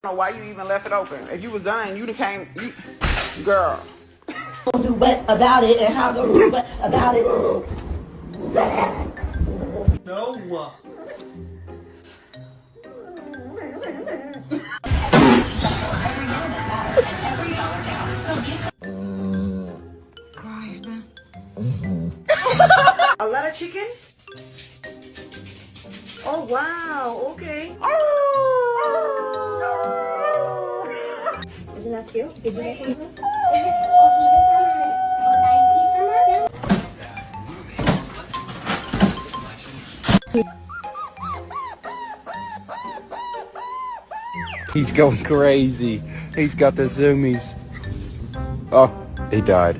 know why you even left it open. If you was done, you'd have came, girl. Do what about it and how to do what about it. No. A lot of chicken? Oh wow, okay. Isn't that cute? Did you make this? He's going crazy. He's got the zoomies. Oh, he died.